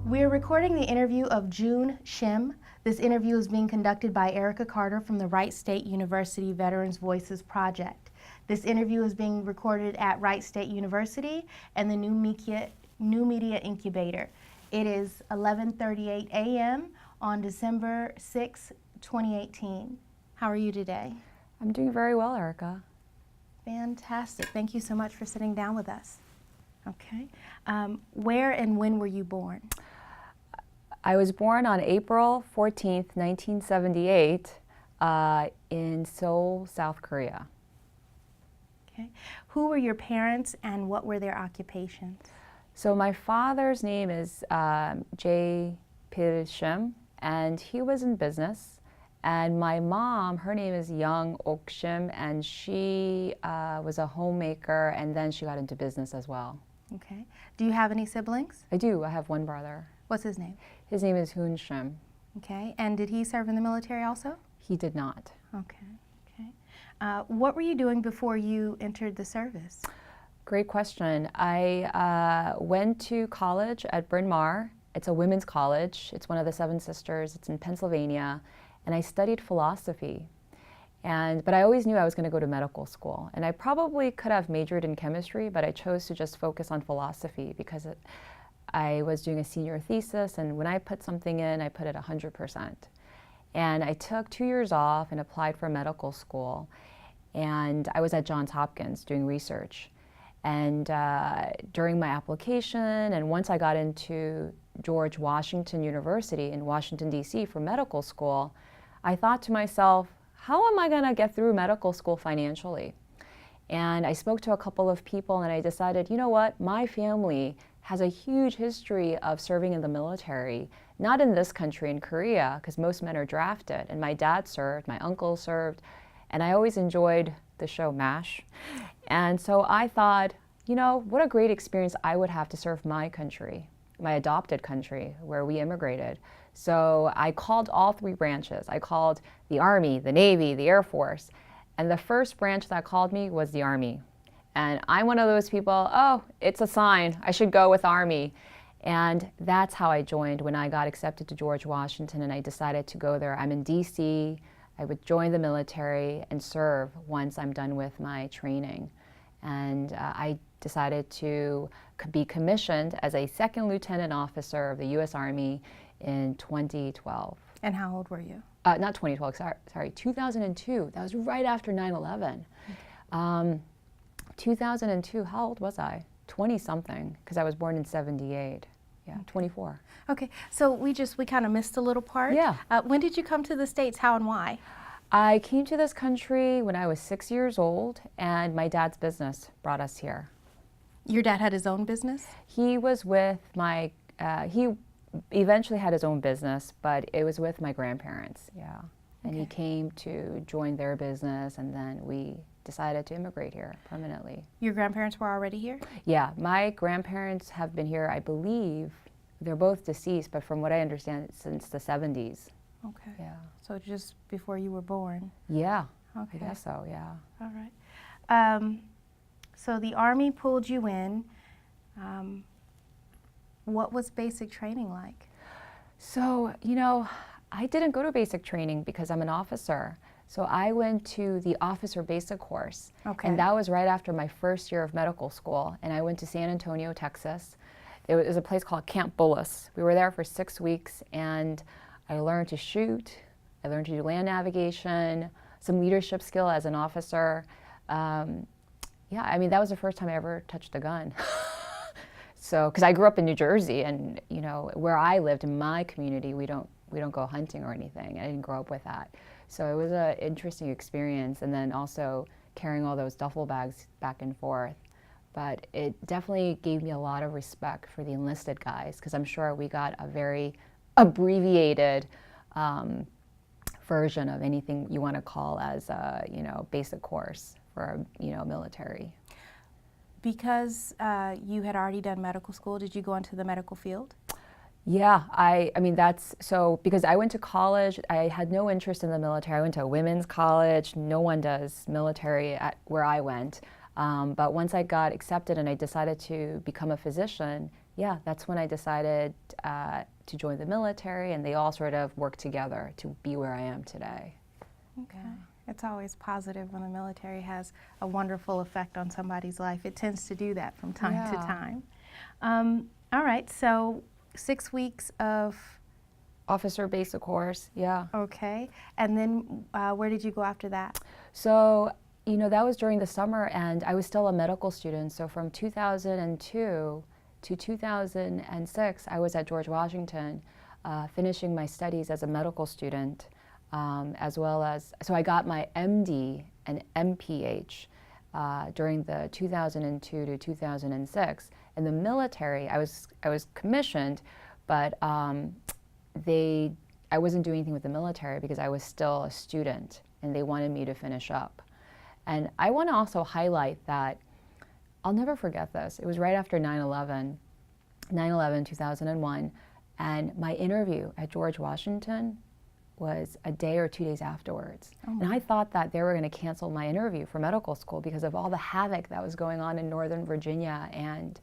We're recording the interview of Joon Shim. This interview is being conducted by Ericka Carter from the Wright State University Veterans Voices Project. This interview is being recorded at Wright State University and the New Media Incubator. It is 11:38 a.m. on December 6, 2018. How are you today? I'm doing very well, Ericka. Fantastic. Thank you so much for sitting down with us. Okay. Where and when were you born? I was born on April 14th, 1978 in Seoul, South Korea. Okay. Who were your parents and what were their occupations? So my father's name is Joon Shim, and he was in business. And my mom, her name is Young Shim, and she was a homemaker, and then she got into business as well. Okay. Do you have any siblings? I do. I have one brother. What's his name? His name is Joon Shim. Okay. And did he serve in the military also? He did not. Okay. Okay. What were you doing before you entered the service? Great question. I went to college at Bryn Mawr. It's a women's college. It's one of the Seven Sisters. It's in Pennsylvania. And I studied philosophy. But I always knew I was going to go to medical school. And I probably could have majored in chemistry, but I chose to just focus on philosophy because I was doing a senior thesis, and when I put something in, I put it 100%. And I took 2 years off and applied for medical school. And I was at Johns Hopkins doing research. And during my application, and once I got into George Washington University in Washington, D.C. for medical school, I thought to myself, how am I going to get through medical school financially? And I spoke to a couple of people and I decided, you know what, my family has a huge history of serving in the military, not in this country, in Korea, because most men are drafted. And my dad served, my uncle served, and I always enjoyed the show MASH. And so I thought, you know, what a great experience I would have to serve my country, my adopted country, where we immigrated. So I called all three branches. I called the Army, the Navy, the Air Force. And the first branch that called me was the Army. And I'm one of those people, oh, it's a sign, I should go with Army. And that's how I joined when I got accepted to George Washington and I decided to go there. I'm in DC, I would join the military and serve once I'm done with my training. And I decided to be commissioned as a second lieutenant officer of the U.S. Army in 2012. And how old were you? Not 2012, sorry, 2002. That was right after 9/11. Okay. 2002, how old was I? 20-something, because I was born in 78. Yeah, okay. 24. Okay, so we kind of missed a little part. Yeah. When did you come to the States, how and why? I came to this country when I was 6 years old, and my dad's business brought us here. Your dad had his own business? He was with he eventually had his own business, but it was with my grandparents, yeah. And okay. He came to join their business, and then we decided to immigrate here permanently. Your grandparents were already here? Yeah, my grandparents have been here, I believe, they're both deceased, but from what I understand, since the 70s. Okay. Yeah. So just before you were born? Yeah, okay. I guess so, yeah. All right. So the Army pulled you in. What was basic training like? So, you know, I didn't go to basic training because I'm an officer. So I went to the officer basic course. Okay. And that was right after my first year of medical school. And I went to San Antonio, Texas. It was a place called Camp Bullis. We were there for 6 weeks and I learned to shoot. I learned to do land navigation, some leadership skill as an officer. Yeah, I mean, that was the first time I ever touched a gun. So, because I grew up in New Jersey, and you know, where I lived in my community, we don't go hunting or anything. I didn't grow up with that. So it was an interesting experience, and then also carrying all those duffel bags back and forth. But it definitely gave me a lot of respect for the enlisted guys, because I'm sure we got a very abbreviated version of anything you want to call as a, you know, basic course for, you know, military. Because you had already done medical school, did you go into the medical field? Yeah, I mean, that's, so because I went to college, I had no interest in the military. I went to a women's college. No one does military at where I went. But once I got accepted and I decided to become a physician, yeah, that's when I decided to join the military, and they all sort of worked together to be where I am today. Okay. It's always positive when the military has a wonderful effect on somebody's life. It tends to do that from time to time. All right, so 6 weeks of officer basic course, yeah. Okay, and then where did you go after that? So, you know, that was during the summer, and I was still a medical student. So from 2002 to 2006, I was at George Washington finishing my studies as a medical student, as well as, so I got my MD and MPH during the 2002 to 2006. In the military, I was commissioned, but I wasn't doing anything with the military because I was still a student, and they wanted me to finish up. And I want to also highlight that I'll never forget this. It was right after 9/11, 2001, and my interview at George Washington was a day or 2 days afterwards. Oh. And I thought that they were going to cancel my interview for medical school because of all the havoc that was going on in Northern Virginia and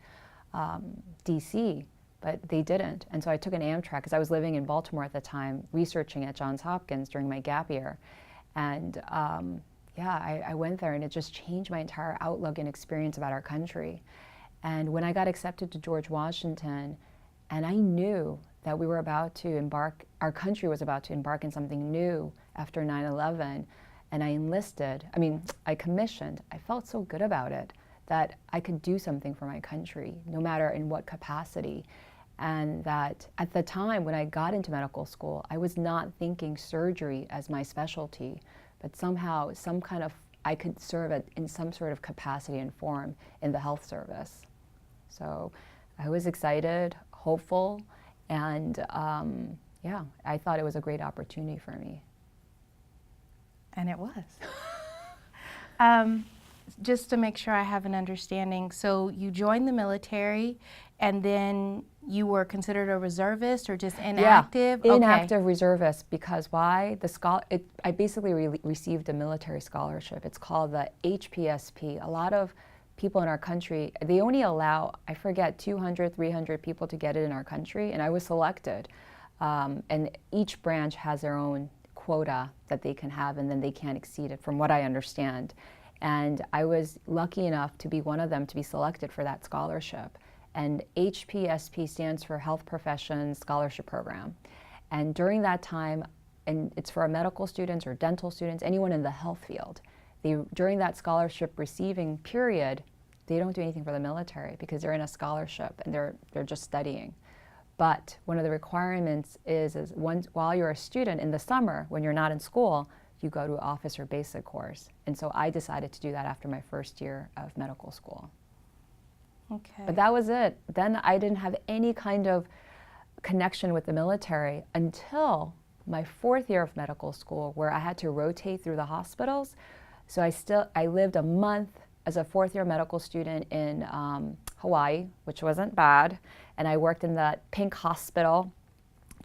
DC, but they didn't. And so I took an Amtrak because I was living in Baltimore at the time, researching at Johns Hopkins during my gap year. And yeah, I went there, and it just changed my entire outlook and experience about our country. And when I got accepted to George Washington, and I knew that we were about to embark, our country was about to embark in something new after 9/11, and I enlisted, I commissioned, I felt so good about it, that I could do something for my country, no matter in what capacity. And that at the time when I got into medical school, I was not thinking surgery as my specialty, but somehow, I could serve in some sort of capacity and form in the health service. So I was excited, hopeful, and yeah, I thought it was a great opportunity for me. And it was. Just to make sure I have an understanding, so you joined the military, and then you were considered a reservist or just inactive? Yeah, inactive reservist, because why? I basically received a military scholarship. It's called the HPSP. A lot of people in our country, they only allow, I forget, 200, 300 people to get it in our country, and I was selected. And each branch has their own quota that they can have, and then they can't exceed it, from what I understand. And I was lucky enough to be one of them to be selected for that scholarship. And HPSP stands for Health Professions Scholarship Program. And during that time, and it's for our medical students or dental students, anyone in the health field, during that scholarship receiving period, they don't do anything for the military because they're in a scholarship and they're just studying. But one of the requirements is while you're a student in the summer, when you're not in school, you go to officer basic course. And so I decided to do that after my first year of medical school. Okay. But that was it. Then I didn't have any kind of connection with the military until my fourth year of medical school, where I had to rotate through the hospitals. So I lived a month as a fourth year medical student in Hawaii, which wasn't bad. And I worked in the Pink Hospital,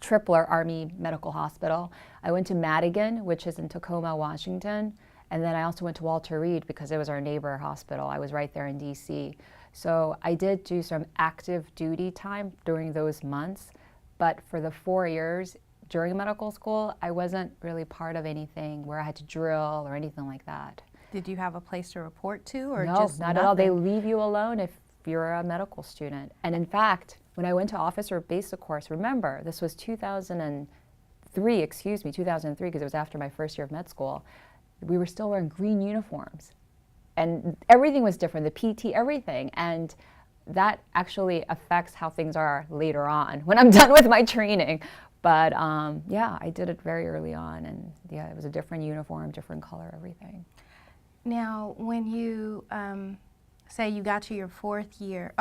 Tripler Army Medical Hospital. I went to Madigan, which is in Tacoma, Washington. And then I also went to Walter Reed because it was our neighbor hospital. I was right there in DC. So I did do some active duty time during those months. But for the 4 years during medical school, I wasn't really part of anything where I had to drill or anything like that. Did you have a place to report to, or no, just not nothing? at all. They leave you alone if you're a medical student. And in fact, when I went to officer basic course, remember, this was 2003, because it was after my first year of med school, we were still wearing green uniforms. And everything was different, the PT, everything. And that actually affects how things are later on when I'm done with my training. But yeah, I did it very early on, and yeah, it was a different uniform, different color, everything. Now, when you say you got to your fourth year,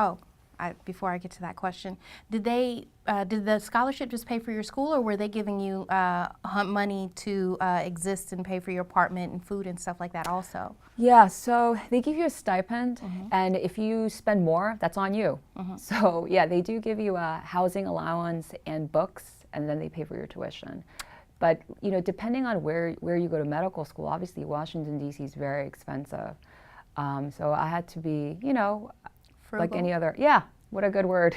before I get to that question, did the scholarship just pay for your school, or were they giving you money to exist and pay for your apartment and food and stuff like that also? Yeah, so they give you a stipend, and if you spend more, that's on you. So yeah, they do give you a housing allowance and books, and then they pay for your tuition. But you know, depending on where you go to medical school, obviously Washington, D.C. is very expensive. So I had to be, you know, frugal. like any other, yeah, what a good word.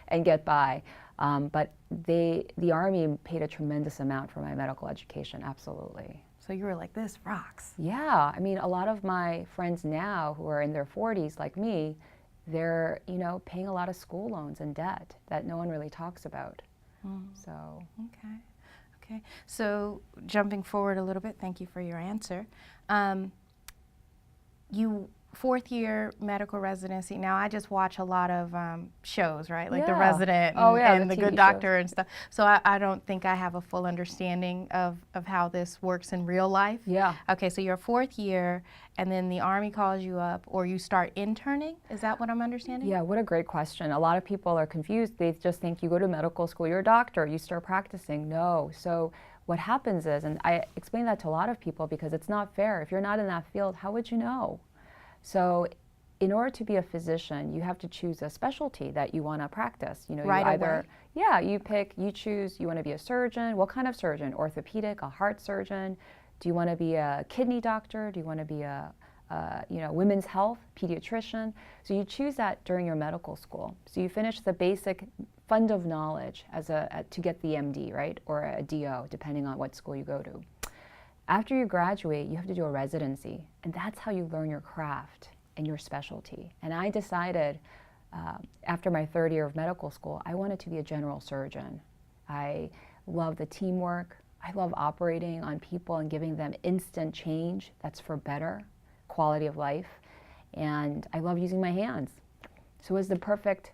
and get by. But the Army paid a tremendous amount for my medical education, absolutely. So you were like, this rocks. Yeah, I mean, a lot of my friends now who are in their 40s like me, they're, paying a lot of school loans and debt that no one really talks about. So. Okay. So jumping forward a little bit, thank you for your answer. You fourth year medical residency. Now I just watch a lot of shows, right? Like The Resident and The Good Doctor and stuff. So I don't think I have a full understanding of how this works in real life. Yeah. Okay, so you're fourth year and then the Army calls you up or you start interning? Is that what I'm understanding? Yeah, what a great question. A lot of people are confused. They just think you go to medical school, you're a doctor, you start practicing. No. So what happens is, and I explain that to a lot of people because it's not fair. If you're not in that field, how would you know? So in order to be a physician, you have to choose a specialty that you want to practice. You choose, you want to be a surgeon. What kind of surgeon? Orthopedic, a heart surgeon? Do you want to be a kidney doctor? Do you want to be a women's health, pediatrician? So you choose that during your medical school. So you finish the basic fund of knowledge to get the MD, right? Or a DO, depending on what school you go to. After you graduate, you have to do a residency, and that's how you learn your craft and your specialty. And I decided after my third year of medical school, I wanted to be a general surgeon. I love the teamwork. I love operating on people and giving them instant change that's for better quality of life. And I love using my hands. So it was the perfect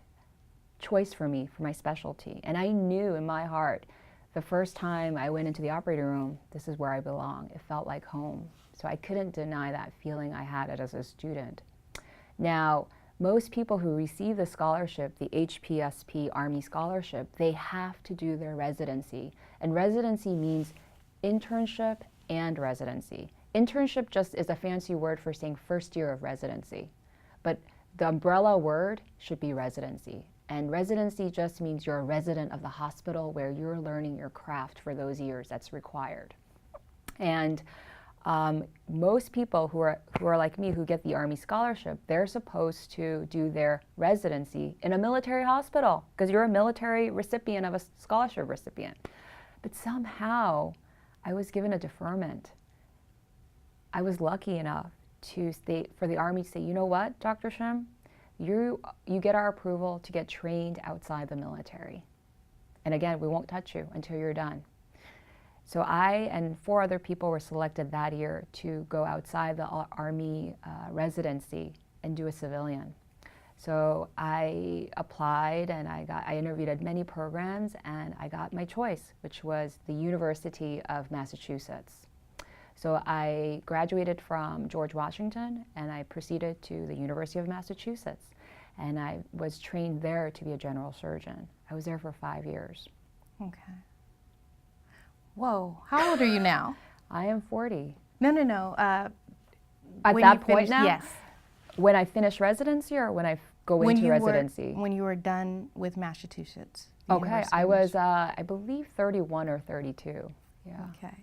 choice for me for my specialty. And I knew in my heart, the first time I went into the operating room, this is where I belong. It felt like home. So I couldn't deny that feeling I had as a student. Now, most people who receive the scholarship, the HPSP Army Scholarship, they have to do their residency. And residency means internship and residency. Internship just is a fancy word for saying first year of residency. But the umbrella word should be residency. And residency just means you're a resident of the hospital where you're learning your craft for those years that's required. And most people who are like me who get the Army Scholarship, they're supposed to do their residency in a military hospital because you're a military recipient of a scholarship recipient. But somehow I was given a deferment. I was lucky enough for the Army to say, you know what, Dr. Shim? You get our approval to get trained outside the military. And again, we won't touch you until you're done. So I and 4 other people were selected that year to go outside the Army residency and do a civilian. So I applied and I interviewed at many programs and I got my choice, which was the University of Massachusetts. So I graduated from George Washington and I proceeded to the University of Massachusetts. And I was trained there to be a general surgeon. I was there for 5 years. Okay. Whoa, how old are you now? I am 40. No. At that point now? Yes. When I finish residency or when I go into residency? When you were done with Massachusetts. Okay, I was, I believe, 31 or 32. Yeah. Okay.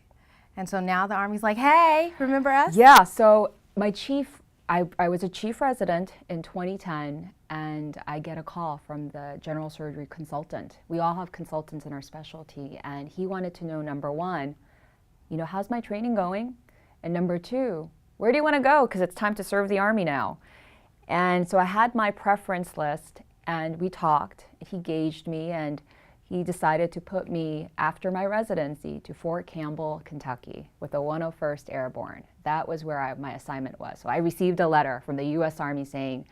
And so now the Army's like, hey, remember us? Yeah, so my chief, I was a chief resident in 2010, and I get a call from the general surgery consultant. We all have consultants in our specialty, and he wanted to know, number one, how's my training going? And number two, where do you want to go? Because it's time to serve the Army now. And so I had my preference list, and we talked. He gauged me, and he decided to put me, after my residency, to Fort Campbell, Kentucky, with the 101st Airborne. That was where my assignment was. So I received a letter from the U.S. Army saying,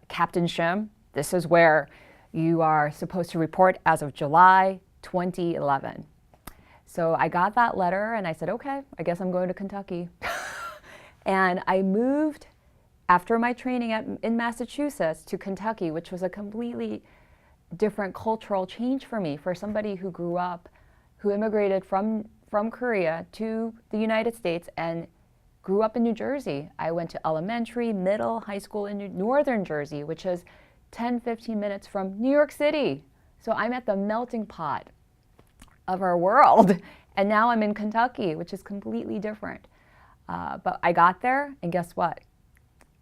Captain Shim, this is where you are supposed to report as of July 2011. So I got that letter, and I said, okay, I guess I'm going to Kentucky. And I moved, after my training in Massachusetts, to Kentucky, which was a completely different cultural change for me, for somebody who grew up, who immigrated from Korea to the United States and grew up in New Jersey. I went to elementary, middle, high school in northern Jersey, which is 10, 15 minutes from New York City. So I'm at the melting pot of our world. And now I'm in Kentucky, which is completely different. But I got there, and guess what?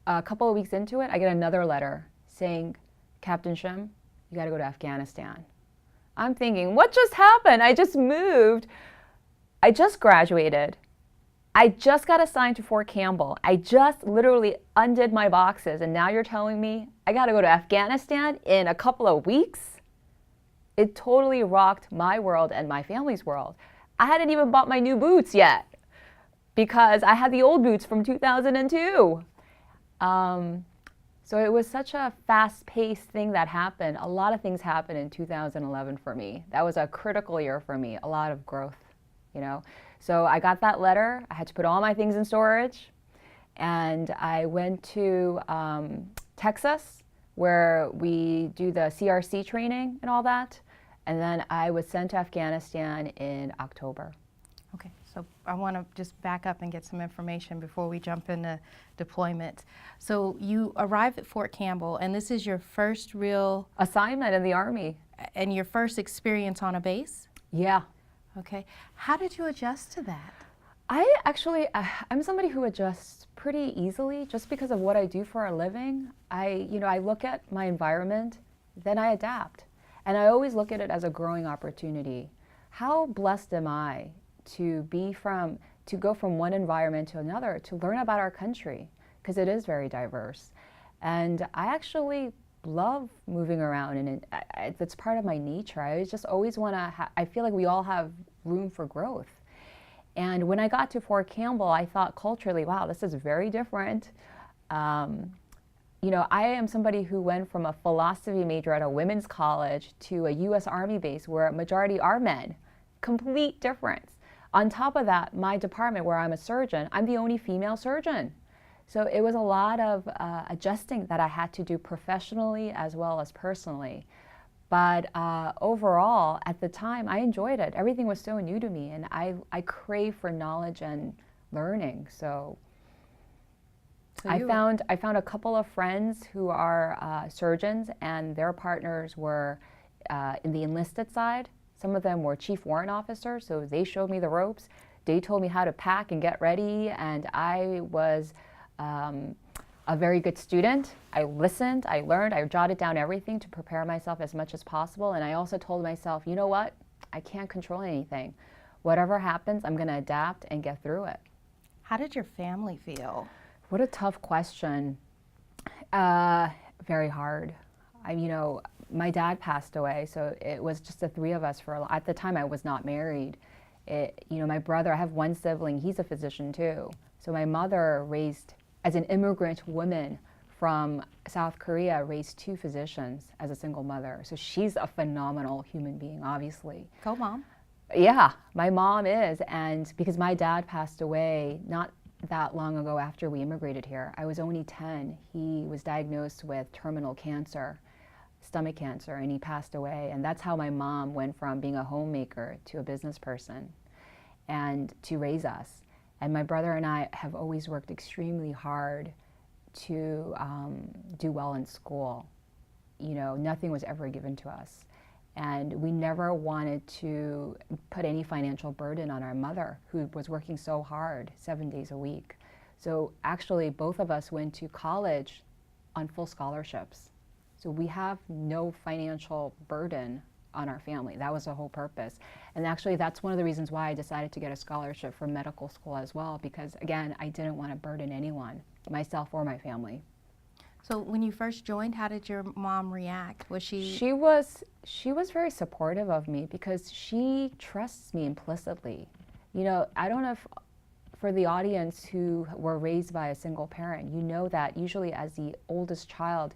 A couple of weeks into it, I get another letter saying, Captain Shim, you got to go to Afghanistan. I'm thinking, what just happened? I just moved. I just graduated. I just got assigned to Fort Campbell. I just literally undid my boxes, and now you're telling me I got to go to Afghanistan in a couple of weeks? It totally rocked my world and my family's world. I hadn't even bought my new boots yet because I had the old boots from 2002. So it was such a fast-paced thing that happened. A lot of things happened in 2011 for me. That was a critical year for me, a lot of growth, you know. So I got that letter. I had to put all my things in storage. And I went to Texas, where we do the CRC training and all that. And then I was sent to Afghanistan in October. Okay, so I want to just back up and get some information before we jump into deployment. So you arrived at Fort Campbell, and this is your first real Assignment in the Army. And your first experience on a base? Yeah. Okay. How did you adjust to that? I'm somebody who adjusts pretty easily just because of what I do for a living. I look at my environment, then I adapt. And I always look at it as a growing opportunity. How blessed am I to go from one environment to another, to learn about our country, because it is very diverse. And I actually love moving around, and it's part of my nature. I just always want to, I feel like we all have room for growth. And when I got to Fort Campbell, I thought culturally, wow, this is very different. I am somebody who went from a philosophy major at a women's college to a U.S. Army base where a majority are men. Complete difference. On top of that, my department where I'm a surgeon, I'm the only female surgeon. So it was a lot of adjusting that I had to do professionally as well as personally. But overall, at the time, I enjoyed it. Everything was so new to me, and I crave for knowledge and learning. So I found a couple of friends who are surgeons, and their partners were in the enlisted side. Some of them were chief warrant officers, so they showed me the ropes. They told me how to pack and get ready, and I was a very good student. I listened, I learned, I jotted down everything to prepare myself as much as possible, and I also told myself, you know what? I can't control anything. Whatever happens, I'm going to adapt and get through it. How did your family feel? What a tough question. Very hard. My dad passed away, so it was just the three of us at the time I was not married. My brother, I have one sibling, he's a physician too. So my mother raised, as an immigrant woman from South Korea, raised two physicians as a single mother. So she's a phenomenal human being, obviously. Go mom. Yeah, my mom is, and because my dad passed away not that long ago after we immigrated here. I was only 10. He was diagnosed with terminal cancer, stomach cancer, and he passed away. And that's how my mom went from being a homemaker to a business person and to raise us. And my brother and I have always worked extremely hard to do well in school. Nothing was ever given to us. And we never wanted to put any financial burden on our mother, who was working so hard 7 days a week. So actually, both of us went to college on full scholarships. So we have no financial burden on our family. That was the whole purpose. And actually, that's one of the reasons why I decided to get a scholarship for medical school as well, because again, I didn't want to burden anyone, myself or my family. So when you first joined, how did your mom react? Was she? She was very supportive of me because she trusts me implicitly. I don't know if for the audience who were raised by a single parent, that usually as the oldest child,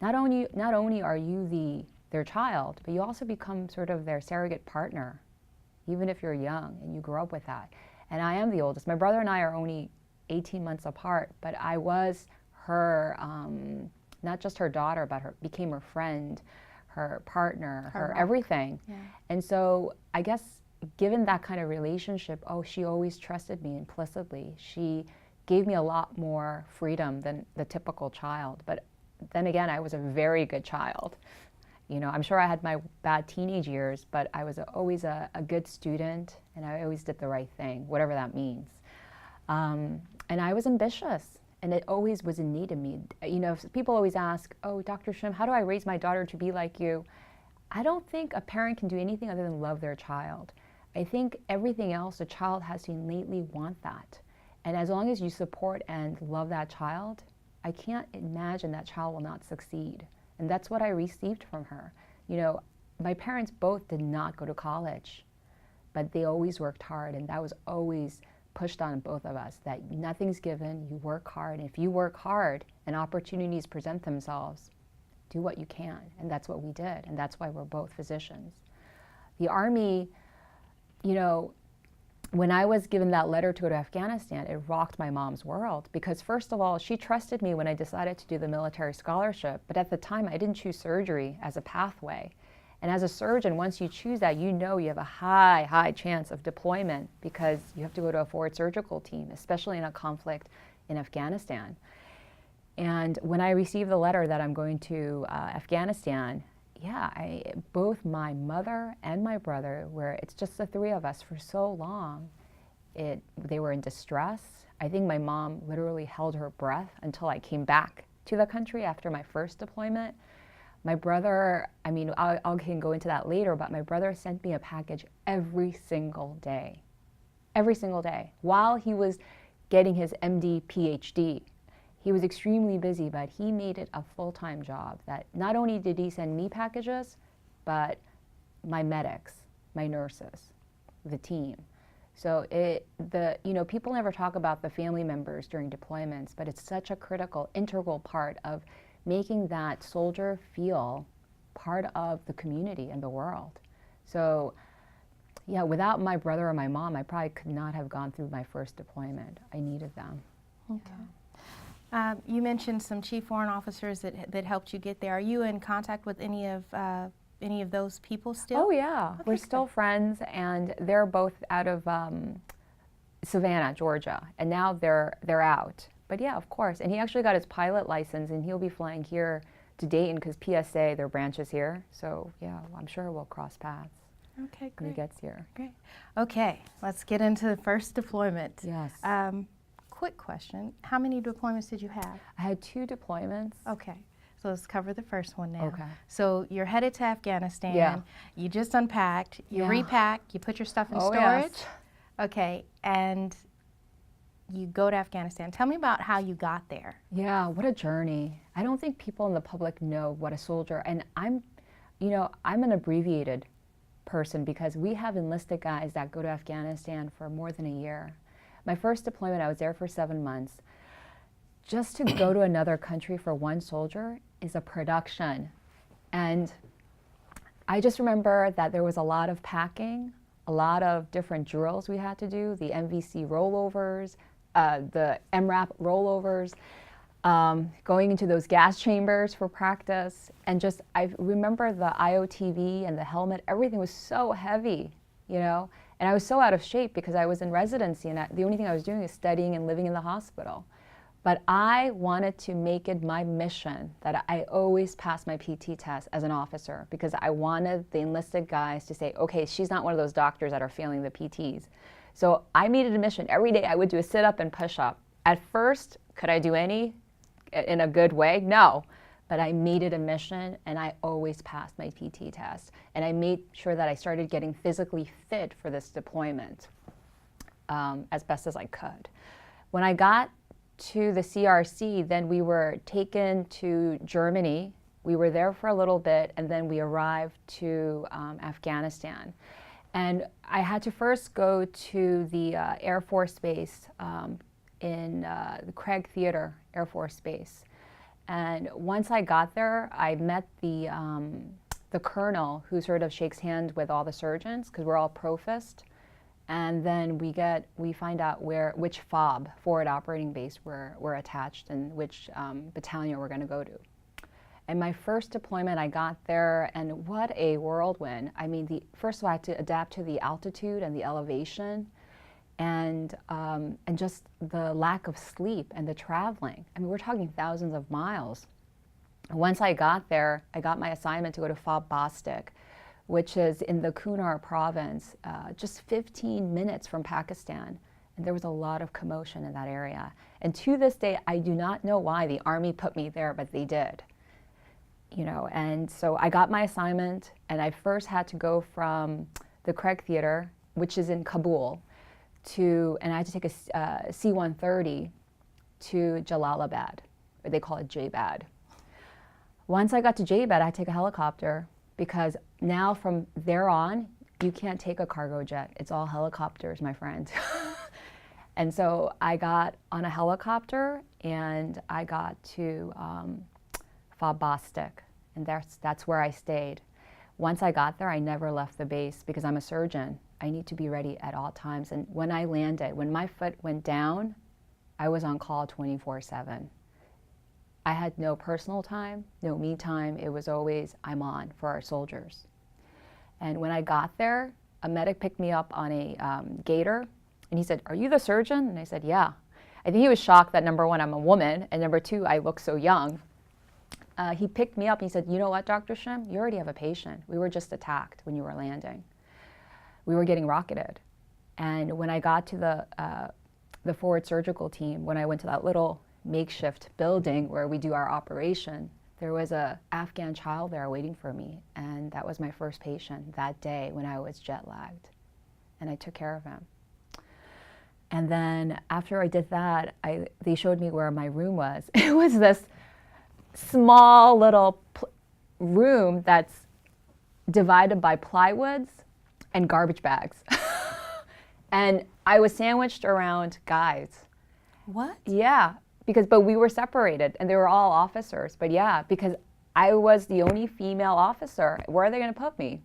not only are you their child, but you also become sort of their surrogate partner, even if you're young and you grow up with that. And I am the oldest. My brother and I are only 18 months apart, but I was her, not just her daughter, but became her friend, her partner, her everything. Yeah. And so I guess given that kind of relationship, she always trusted me implicitly. She gave me a lot more freedom than the typical child. But then again, I was a very good child. I'm sure I had my bad teenage years, but I was always a good student, and I always did the right thing, whatever that means. And I was ambitious. and it always was in need of me. You know, people always ask, oh, Dr. Shim, how do I raise my daughter to be like you? I don't think a parent can do anything other than love their child. I think everything else, a child has to innately want that. And as long as you support and love that child, I can't imagine that child will not succeed. And that's what I received from her. You know, my parents both did not go to college, but they always worked hard, and that was always pushed on both of us, that nothing's given, you work hard. And if you work hard and opportunities present themselves, do what you can. And that's what we did, and that's why we're both physicians. The Army, you know, when I was given that letter to go to Afghanistan, it rocked my mom's world, because first of all, she trusted me when I decided to do the military scholarship, but at the time I didn't choose surgery as a pathway. And as a surgeon, once you choose that, you know you have a high chance of deployment, because you have to go to a forward surgical team, especially in a conflict in Afghanistan. And when I received the letter that I'm going to Afghanistan, yeah, both my mother and my brother it's just the three of us for so long. They were in distress. I think my mom literally held her breath until I came back to the country after my first deployment. My brother, I mean, I can go into that later, but my brother sent me a package every single day, while he was getting his MD, PhD. He was extremely busy, but he made it a full-time job. That not only did he send me packages, but my medics, my nurses, the team. So you know, people never talk about the family members during deployments, but it's such a critical, integral part of making that soldier feel part of the community and the world. So yeah, without my brother or my mom, I probably could not have gone through my first deployment. I needed them. Okay. You mentioned some chief foreign officers that helped you get there. Are you in contact with any of those people still? Oh yeah, okay, we're still friends, and they're both out of Savannah, Georgia, and now they're out. But yeah, of course. And he actually got his pilot license, and he'll be flying here to Dayton because PSA, their branch is here. So yeah, I'm sure we'll cross paths. Okay, great. When he gets here. Great. Okay, let's get into the first deployment. Yes. Quick question: how many deployments did you have? I had 2 deployments. Okay. So let's cover the first one now. Okay. So you're headed to Afghanistan. Yeah. You just unpacked. You repack. You put your stuff in storage. Yes. Okay. And you go to Afghanistan. Tell me about how you got there. Yeah, what a journey. I don't think people in the public know what a soldier, and I'm an abbreviated person because we have enlisted guys that go to Afghanistan for more than a year. My first deployment, I was there for 7 months. Just to go to another country for one soldier is a production. And I just remember that there was a lot of packing, a lot of different drills we had to do, the MVC rollovers, the MRAP rollovers, going into those gas chambers for practice. And just, I remember the IOTV and the helmet, everything was so heavy, you know? And I was so out of shape because I was in residency, and the only thing I was doing is studying and living in the hospital. But I wanted to make it my mission that I always pass my PT test as an officer, because I wanted the enlisted guys to say, okay, she's not one of those doctors that are failing the PTs. So I made it a mission. Every day I would do a sit-up and push-up. At first, could I do any in a good way? No. But I made it a mission, and I always passed my PT test. And I made sure that I started getting physically fit for this deployment as best as I could. When I got to the CRC, then we were taken to Germany. We were there for a little bit, and then we arrived to Afghanistan. And I had to first go to the Air Force Base in the Craig Theater Air Force Base. And once I got there, I met the colonel who sort of shakes hands with all the surgeons, because we're all profist. And then we find out which FOB, forward operating base, we're attached, and which battalion we're going to go to. And my first deployment, I got there, and what a whirlwind. I mean, first of all, I had to adapt to the altitude and the elevation, and just the lack of sleep and the traveling. I mean, we're talking thousands of miles. Once I got there, I got my assignment to go to FOB Bostik, which is in the Kunar province, just 15 minutes from Pakistan. And there was a lot of commotion in that area. And to this day, I do not know why the Army put me there, but they did. You know, and so I got my assignment, and I first had to go from the Craig Theater, which is in Kabul, and I had to take a C-130 to Jalalabad, or they call it J-Bad. Once I got to J-Bad, I had to take a helicopter, because now from there on, you can't take a cargo jet. It's all helicopters, my friend. And so I got on a helicopter, and I got to Fabastic, and that's where I stayed. Once I got there, I never left the base, because I'm a surgeon. I need to be ready at all times. And when I landed, when my foot went down, I was on call 24/7. I had no personal time, no me time. It was always, I'm on for our soldiers. And when I got there, a medic picked me up on a gator, and he said, "Are you the surgeon?" And I said, "Yeah." I think he was shocked that, number one, I'm a woman, and number two, I look so young. He picked me up and he said, "You know what, Dr. Shim? You already have a patient. We were just attacked when you were landing. We were getting rocketed." And when I got to the forward surgical team, when I went to that little makeshift building where we do our operation, there was a Afghan child there waiting for me. And that was my first patient that day when I was jet lagged. And I took care of him. And then after I did that, they showed me where my room was. It was this small little room that's divided by plywoods and garbage bags. And I was sandwiched around guys. What? Yeah, but we were separated, and they were all officers. But yeah, because I was the only female officer. Where are they going to put me?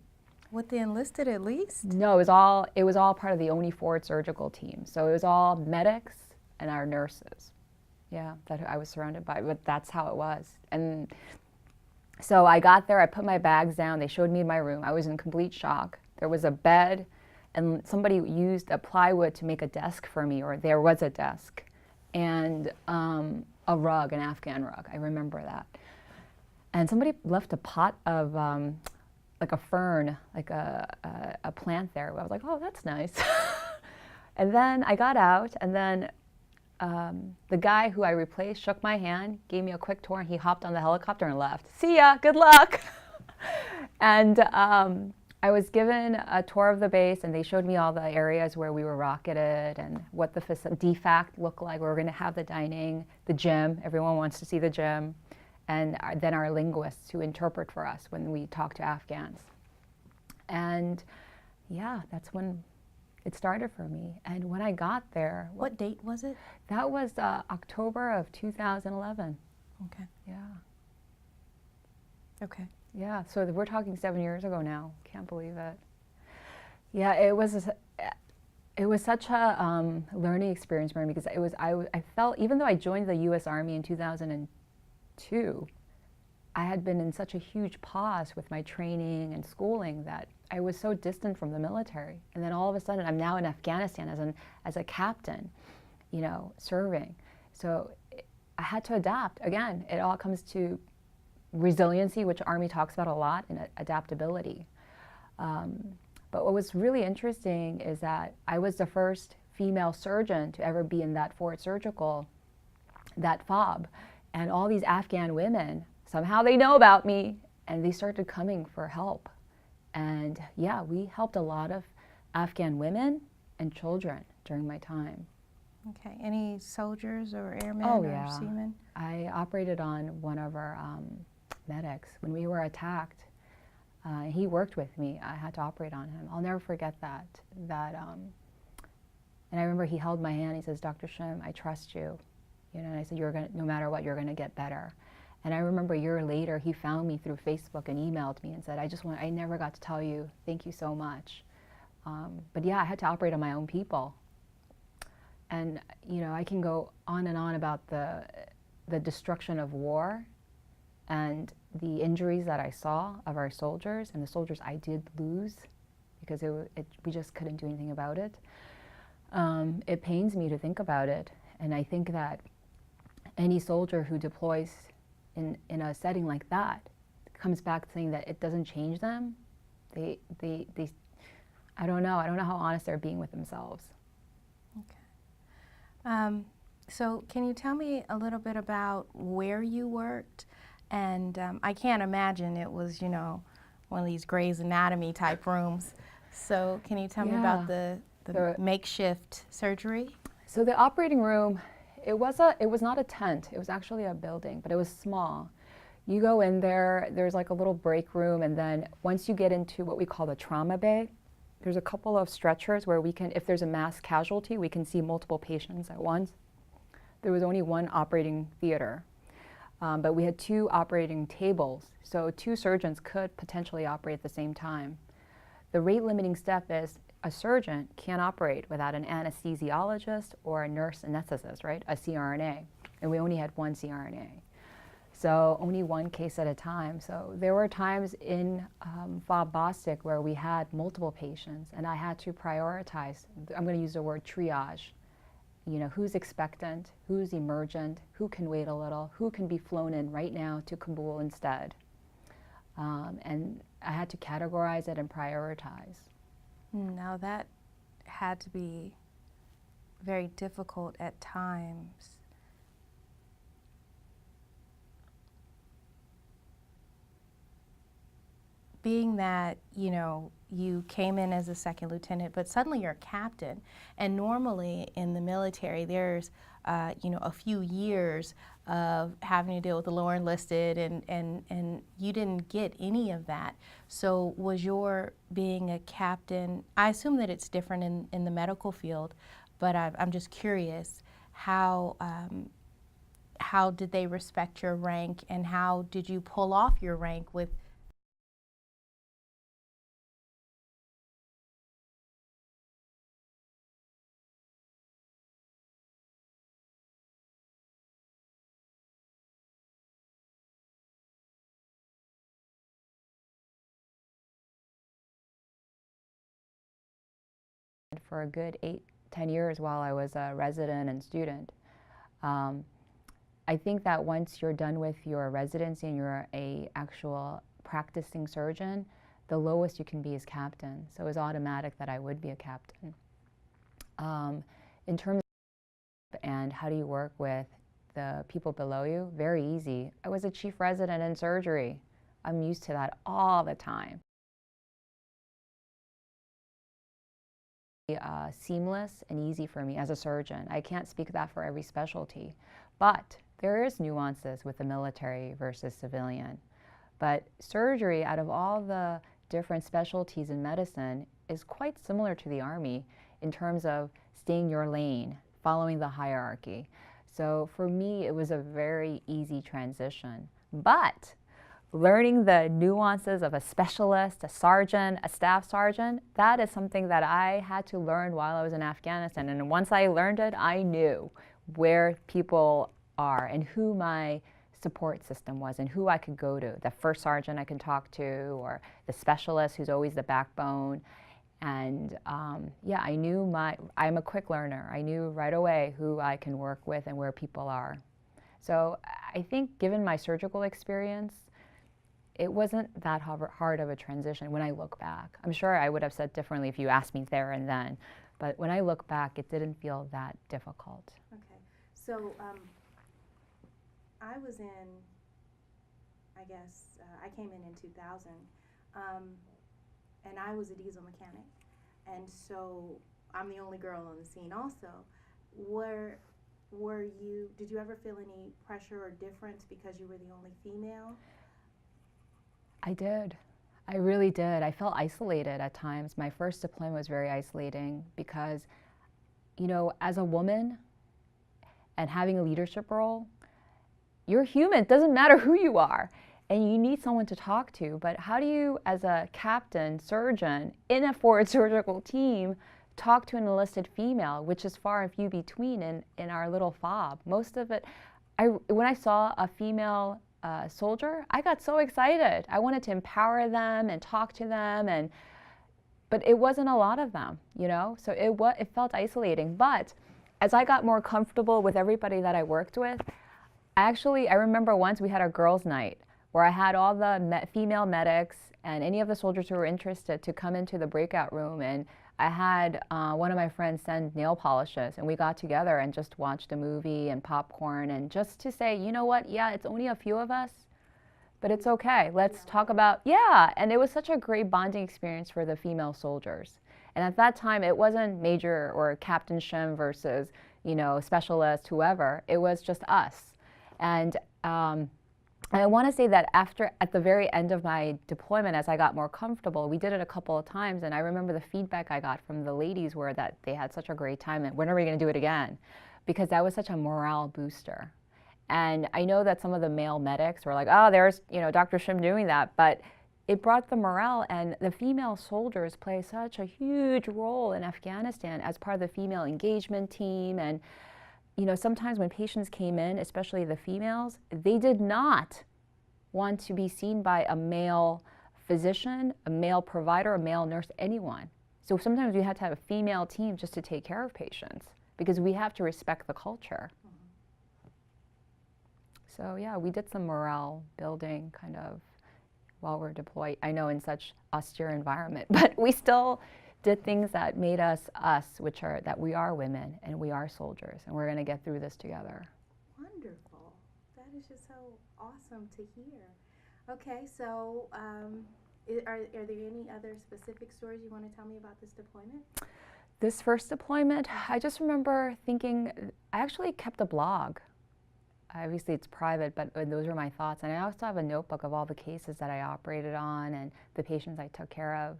What, they enlisted at least? No, it was all part of the only forward surgical team. So it was all medics and our nurses. Yeah, that I was surrounded by, but that's how it was. And so I got there, I put my bags down, they showed me my room. I was in complete shock. There was a bed, and somebody used a plywood to make a desk for me, or there was a desk, and a rug, an Afghan rug. I remember that. And somebody left a pot of like a fern, like a plant there. I was like, oh, that's nice. And then I got out, and then the guy who I replaced shook my hand, gave me a quick tour, and he hopped on the helicopter and left. "See ya, good luck." And I was given a tour of the base, and they showed me all the areas where we were rocketed and what the DFAC looked like. We were going to have the dining, the gym. Everyone wants to see the gym. And then our linguists who interpret for us when we talk to Afghans. And yeah, that's when it started for me. And when I got there... What date was it? That was October of 2011. Okay. Yeah. Okay. Yeah, so we're talking 7 years ago now. Can't believe it. Yeah, it was such a learning experience for me, because I felt, even though I joined the U.S. Army in 2002, I had been in such a huge pause with my training and schooling that I was so distant from the military. And then all of a sudden, I'm now in Afghanistan as a captain, you know, serving. So I had to adapt. Again, it all comes to resiliency, which Army talks about a lot, and adaptability. But what was really interesting is that I was the first female surgeon to ever be in that forward surgical, that FOB. And all these Afghan women, somehow they know about me, and they started coming for help. And yeah, we helped a lot of Afghan women and children during my time. Okay, any soldiers or airmen yeah. or seamen? I operated on one of our medics when we were attacked. He worked with me. I had to operate on him. I'll never forget that. And I remember he held my hand. He says, "Dr. Shim, I trust you." You know, and I said, no matter what, you're going to get better. And I remember a year later, he found me through Facebook and emailed me and said, I never got to tell you, thank you so much. But yeah, I had to operate on my own people. And, you know, I can go on and on about the destruction of war and the injuries that I saw of our soldiers, and the soldiers I did lose because we just couldn't do anything about it. It pains me to think about it. And I think that any soldier who deploys in a setting like that comes back saying that it doesn't change them. I don't know how honest they're being with themselves. Okay. So can you tell me a little bit about where you worked? And I can't imagine it was, one of these Grey's Anatomy type rooms. So can you tell me about the makeshift surgery? So the operating room, it was not a tent, it was actually a building, but it was small. You go in there, there's like a little break room, and then once you get into what we call the trauma bay, there's a couple of stretchers where we can, if there's a mass casualty, we can see multiple patients at once. There was only one operating theater, but we had 2 operating tables, so 2 surgeons could potentially operate at the same time. The rate limiting step is a surgeon can't operate without an anesthesiologist or a nurse anesthetist, right? A CRNA, and we only had 1 CRNA. So only 1 case at a time. So there were times in FOB Bostic where we had multiple patients, and I had to prioritize. I'm going to use the word triage. Who's expectant, who's emergent, who can wait a little, who can be flown in right now to Kabul instead. And I had to categorize it and prioritize. Now that had to be very difficult at times. Being that, you came in as a second lieutenant, but suddenly you're a captain. And normally in the military, there's, a few years of having to deal with the lower enlisted, and you didn't get any of that. So was your being a captain, I assume that it's different in the medical field, but I'm just curious, how did they respect your rank, and how did you pull off your rank with for a good 8-10 years while I was a resident and student. I think that once you're done with your residency and you're a actual practicing surgeon, the lowest you can be is captain. So it was automatic that I would be a captain. In terms of and how do you work with the people below you, very easy. I was a chief resident in surgery. I'm used to that all the time. Seamless and easy for me as a surgeon. I can't speak that for every specialty, but there is nuances with the military versus civilian. But surgery, out of all the different specialties in medicine, is quite similar to the Army in terms of staying your lane, following the hierarchy. So for me, it was a very easy transition. But learning the nuances of a specialist, a sergeant, a staff sergeant, that is something that I had to learn while I was in Afghanistan. And once I learned it, I knew where people are and who my support system was and who I could go to. The first sergeant I can talk to, or the specialist who's always the backbone. And yeah, I knew I'm a quick learner. I knew right away who I can work with and where people are. So I think given my surgical experience, it wasn't that hard of a transition when I look back. I'm sure I would have said differently if you asked me there and then, but when I look back, it didn't feel that difficult. Okay, so I was in, I guess, I came in 2000, and I was a diesel mechanic, and so I'm the only girl on the scene also. Did you ever feel any pressure or difference because you were the only female? I did. I really did. I felt isolated at times. My first deployment was very isolating because, as a woman and having a leadership role, you're human. It doesn't matter who you are. And you need someone to talk to. But how do you, as a captain, surgeon, in a forward surgical team, talk to an enlisted female, which is far and few between in our little FOB? Most of it, when I saw a female soldier, I got so excited. I wanted to empower them and talk to them, but it wasn't a lot of them, So it felt isolating. But as I got more comfortable with everybody that I worked with, I remember once we had a girls' night where I had all the female medics and any of the soldiers who were interested to come into the breakout room. And I had one of my friends send nail polishes, and we got together and just watched a movie and popcorn, and just to say, you know what, yeah, it's only a few of us, but it's okay. Let's talk about, yeah. And it was such a great bonding experience for the female soldiers. And at that time, it wasn't Major or Captain Shim versus, you know, specialist, whoever. It was just us. And I want to say that at the very end of my deployment, as I got more comfortable, we did it a couple of times, and I remember the feedback I got from the ladies were that they had such a great time, and when are we going to do it again? Because that was such a morale booster. And I know that some of the male medics were like, oh, there's, you know, Dr. Shim doing that, but it brought the morale, and the female soldiers play such a huge role in Afghanistan as part of the female engagement team. And you know, sometimes when patients came in, especially the females, they did not want to be seen by a male physician, a male provider, a male nurse, anyone. So sometimes we had to have a female team just to take care of patients because we have to respect the culture. So yeah, we did some morale building kind of while we're deployed. I know in such austere environment, but we still did things that made us us, which are that we are women and we are soldiers, and we're going to get through this together. Wonderful. That is just so awesome to hear. Okay, so are there any other specific stories you want to tell me about this deployment? This first deployment, I just remember thinking, I actually kept a blog. Obviously it's private, but those are my thoughts. And I also have a notebook of all the cases that I operated on and the patients I took care of.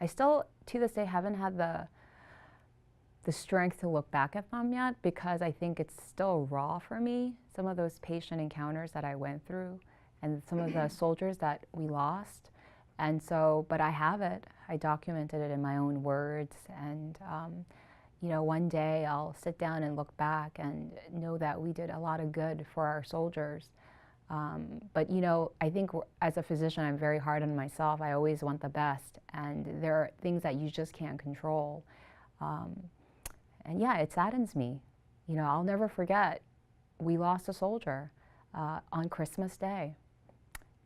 I still, to this day, haven't had the strength to look back at them yet because I think it's still raw for me, some of those patient encounters that I went through and some of the soldiers that we lost. And so, but I have it. I documented it in my own words. And, you know, one day I'll sit down and look back and know that we did a lot of good for our soldiers. But you know, I think as a physician, I'm very hard on myself. I always want the best, and there are things that you just can't control. And yeah, it saddens me. You know, I'll never forget, we lost a soldier on Christmas Day.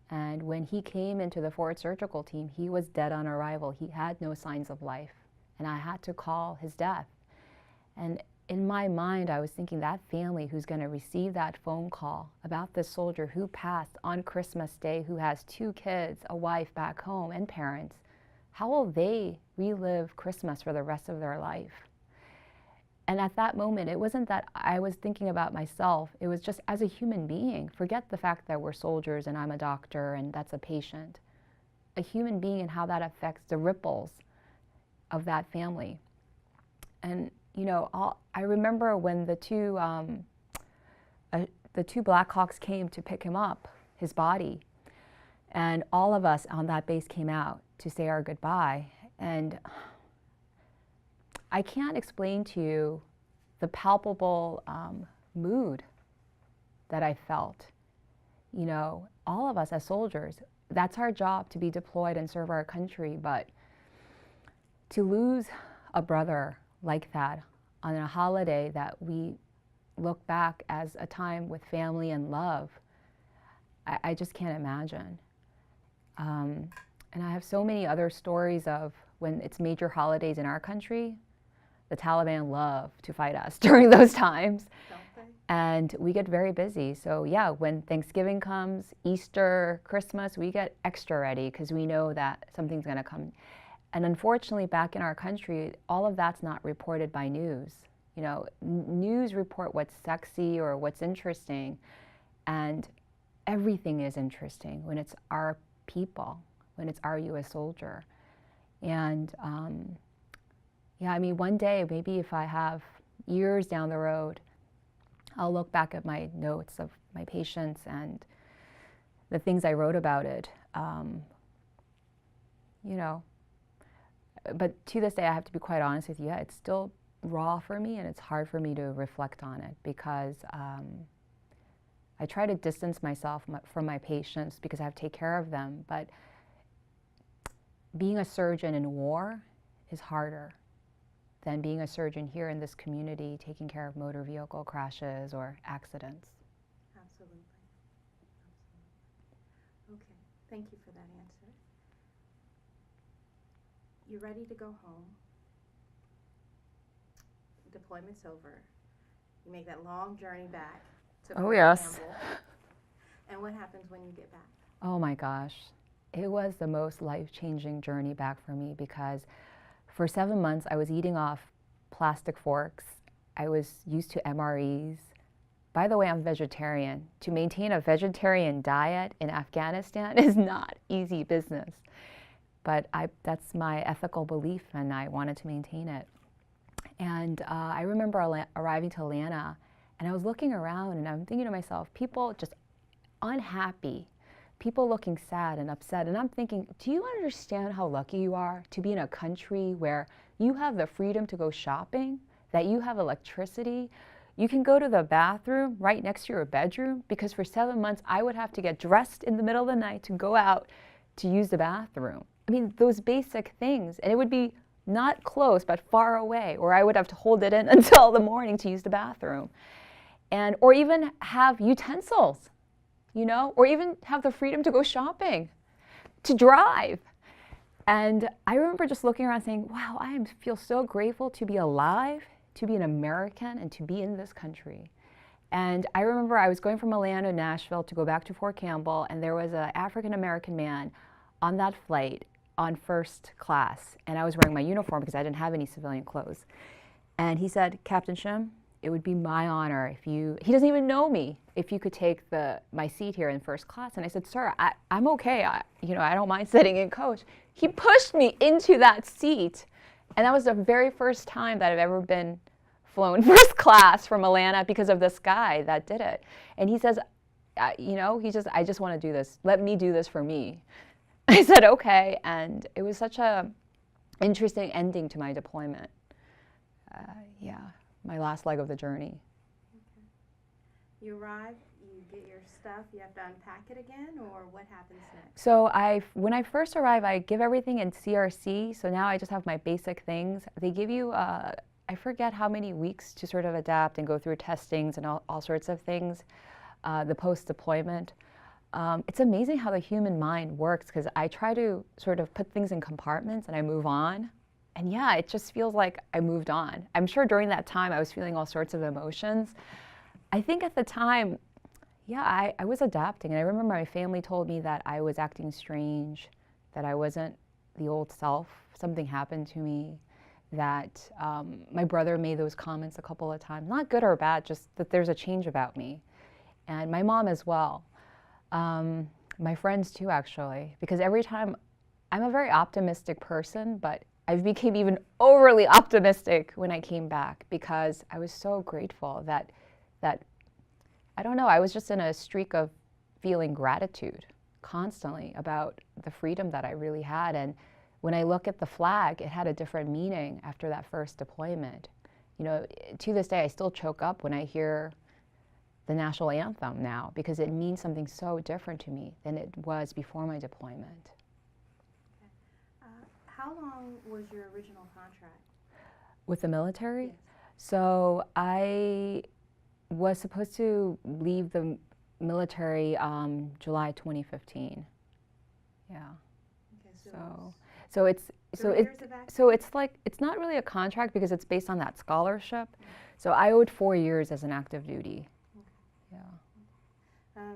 And when he came into the forward surgical team, he was dead on arrival. He had no signs of life, and I had to call his death. And in my mind, I was thinking that family who's going to receive that phone call about this soldier who passed on Christmas Day, who has 2 kids, a wife back home, and parents, how will they relive Christmas for the rest of their life? And at that moment, it wasn't that I was thinking about myself. It was just as a human being. Forget the fact that we're soldiers and I'm a doctor and that's a patient. A human being and how that affects the ripples of that family. And you know, I remember when the two Blackhawks came to pick him up, his body, and all of us on that base came out to say our goodbye. And I can't explain to you the palpable mood that I felt. You know, all of us as soldiers, that's our job, to be deployed and serve our country, but to lose a brother like that on a holiday that we look back as a time with family and love, I just can't imagine. And I have so many other stories of when it's major holidays in our country, the Taliban love to fight us during those times. Don't they? And we get very busy. So yeah, when Thanksgiving comes, Easter, Christmas, we get extra ready because we know that something's going to come. And unfortunately, back in our country, all of that's not reported by news. You know, news report what's sexy or what's interesting, and everything is interesting when it's our people, when it's our U.S. soldier. And yeah, I mean, one day, maybe if I have years down the road, I'll look back at my notes of my patients and the things I wrote about it, you know. But to this day, I have to be quite honest with you, yeah, it's still raw for me and it's hard for me to reflect on it because I try to distance myself from my patients because I have to take care of them. But being a surgeon in war is harder than being a surgeon here in this community taking care of motor vehicle crashes or accidents. Absolutely. Absolutely. Okay, thank you for that answer. you're ready to go home. Deployment's over. You make that long journey back to Oh, Fort yes. Campbell. And what happens when you get back? Oh my gosh. It was the most life-changing journey back for me because for 7 months I was eating off plastic forks. I was used to MREs. By the way, I'm vegetarian. To maintain a vegetarian diet in Afghanistan is not easy business. But that's my ethical belief, and I wanted to maintain it. And I remember arriving to Atlanta, and I was looking around, and I'm thinking to myself, people just unhappy, people looking sad and upset. And I'm thinking, do you understand how lucky you are to be in a country where you have the freedom to go shopping, that you have electricity? You can go to the bathroom right next to your bedroom, because for 7 months I would have to get dressed in the middle of the night to go out to use the bathroom. I mean, those basic things. And it would be not close, but far away, or I would have to hold it in until the morning to use the bathroom. And, or even have utensils, you know, or even have the freedom to go shopping, to drive. And I remember just looking around saying, wow, feel so grateful to be alive, to be an American, and to be in this country. And I remember I was going from Atlanta to Nashville to go back to Fort Campbell, and there was an African-American man on that flight on first class. And I was wearing my uniform because I didn't have any civilian clothes. And he said, Captain Shim, it would be my honor if he doesn't even know me, if you could take my seat here in first class. And I said, sir, I'm okay. I don't mind sitting in coach. He pushed me into that seat. And that was the very first time that I've ever been flown first class from Atlanta because of this guy that did it. And he says, I just want to do this. Let me do this for me. I said, okay. And it was such a interesting ending to my deployment. My last leg of the journey. Okay. You arrive, you get your stuff, you have to unpack it again, or what happens next? So when I first arrive, I give everything in CRC. So now I just have my basic things. They give you, I forget how many weeks to sort of adapt and go through testings and all sorts of things, the post-deployment. It's amazing how the human mind works, because I try to sort of put things in compartments and I move on. And yeah, it just feels like I moved on. I'm sure during that time I was feeling all sorts of emotions. I think at the time, yeah, I was adapting. And I remember my family told me that I was acting strange, that I wasn't the old self. Something happened to me, that my brother made those comments a couple of times. Not good or bad, just that there's a change about me. And my mom as well. My friends too, actually. Because every time, I'm a very optimistic person, but I became even overly optimistic when I came back, because I was so grateful that I don't know, I was just in a streak of feeling gratitude constantly about the freedom that I really had. And when I look at the flag, it had a different meaning after that first deployment. You know, to this day, I still choke up when I hear the national anthem now, because it means something so different to me than it was before my deployment. How long was your original contract? With the military? Yes. So I was supposed to leave the military July 2015. Yeah. Okay, so it's like, it's not really a contract because it's based on that scholarship. Mm-hmm. So I owed 4 years as an active duty. Okay. Yeah.